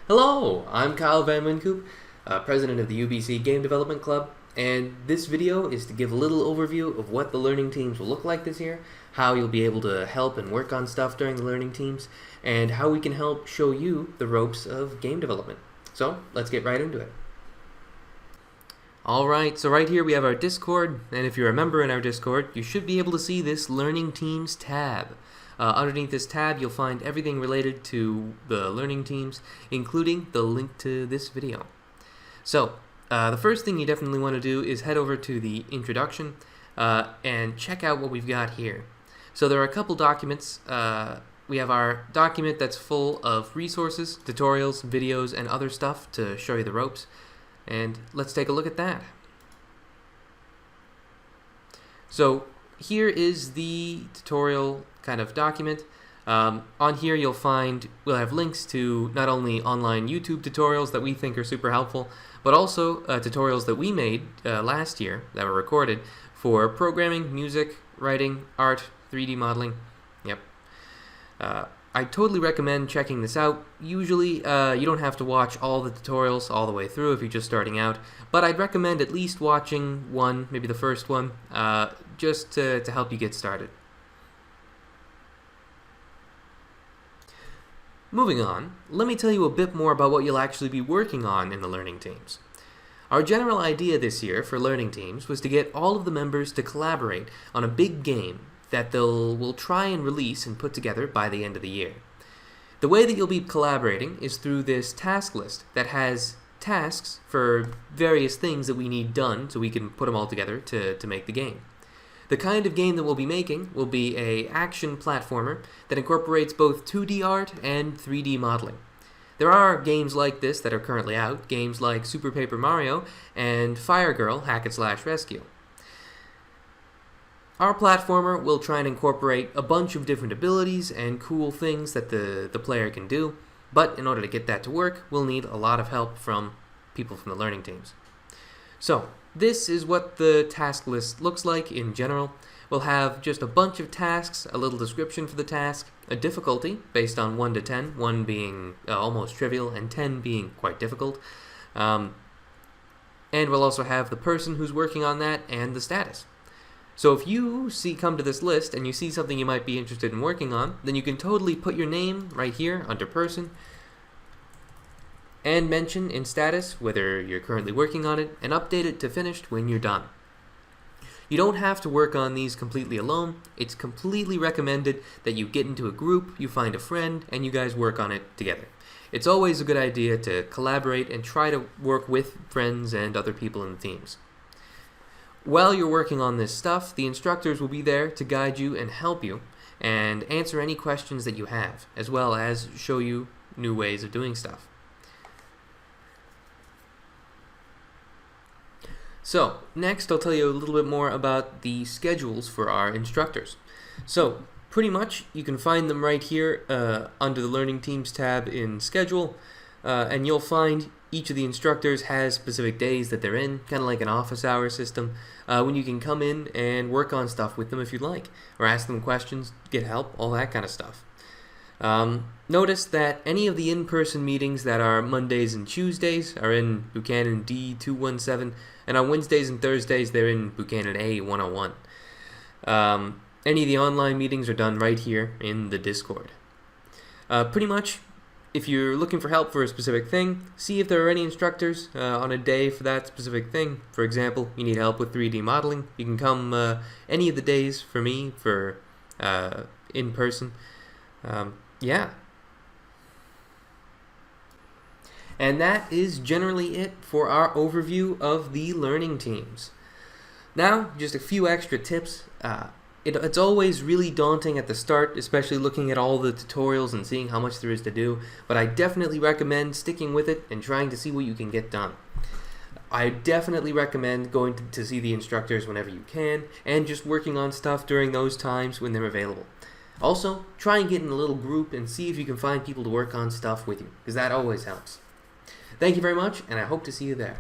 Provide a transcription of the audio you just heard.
Hello, I'm Kyle Van Winkoop, president of the UBC Game Development Club, and this video is to give a little overview of what the learning teams will look like this year, how you'll be able to help and work on stuff during the learning teams, and how we can help show you the ropes of game development. So, let's get right into it. Alright, so right here we have our Discord, and if you're a member in our Discord, you should be able to see this Learning Teams tab. Underneath this tab, you'll find everything related to the learning teams, including the link to this video. So, the first thing you definitely want to do is head over to the introduction and check out what we've got here. So there are a couple documents. We have our document that's full of resources, tutorials, videos, and other stuff to show you the ropes. And let's take a look at that. So here is the tutorial kind of document. On here we'll have links to not only online YouTube tutorials that we think are super helpful, but also tutorials that we made last year that were recorded for programming, music, writing, art, 3D modeling. Yep. I totally recommend checking this out. Usually you don't have to watch all the tutorials all the way through if you're just starting out, but I'd recommend at least watching one, maybe the first one, just to help you get started. Moving on, let me tell you a bit more about what you'll actually be working on in the learning teams. Our general idea this year for learning teams was to get all of the members to collaborate on a big game that will try and release and put together by the end of the year. The way that you'll be collaborating is through this task list that has tasks for various things that we need done so we can put them all together to make the game. The kind of game that we'll be making will be an action platformer that incorporates both 2D art and 3D modeling. There are games like this that are currently out, games like Super Paper Mario and Fire Girl Hack and Slash Rescue. Our platformer will try and incorporate a bunch of different abilities and cool things that the player can do, but in order to get that to work, we'll need a lot of help from people from the learning teams. So, this is what the task list looks like in general. We'll have just a bunch of tasks, a little description for the task, a difficulty based on 1 to 10, 1 being almost trivial and 10 being quite difficult. And we'll also have the person who's working on that and the status. So if you come to this list and you see something you might be interested in working on, then you can totally put your name right here under person and mention in status whether you're currently working on it and update it to finished when you're done. You don't have to work on these completely alone. It's completely recommended that you get into a group, you find a friend, and you guys work on it together. It's always a good idea to collaborate and try to work with friends and other people in the teams. While you're working on this stuff, the instructors will be there to guide you and help you and answer any questions that you have, as well as show you new ways of doing stuff. So, next I'll tell you a little bit more about the schedules for our instructors. So, pretty much you can find them right here under the Learning Teams tab in Schedule, and you'll find each of the instructors has specific days that they're in, kind of like an office hour system, when you can come in and work on stuff with them if you'd like, or ask them questions, get help, all that kind of stuff. Notice that any of the in-person meetings that are Mondays and Tuesdays are in Buchanan D217, and on Wednesdays and Thursdays they're in Buchanan A101. Any of the online meetings are done right here in the Discord. Pretty much, if you're looking for help for a specific thing, see if there are any instructors on a day for that specific thing. For example, you need help with 3D modeling, you can come any of the days for me for in person. Yeah. And that is generally it for our overview of the learning teams. Now, just a few extra tips. It's always really daunting at the start, especially looking at all the tutorials and seeing how much there is to do, but I definitely recommend sticking with it and trying to see what you can get done. I definitely recommend going to see the instructors whenever you can, and just working on stuff during those times when they're available. Also, try and get in a little group and see if you can find people to work on stuff with you, because that always helps. Thank you very much, and I hope to see you there.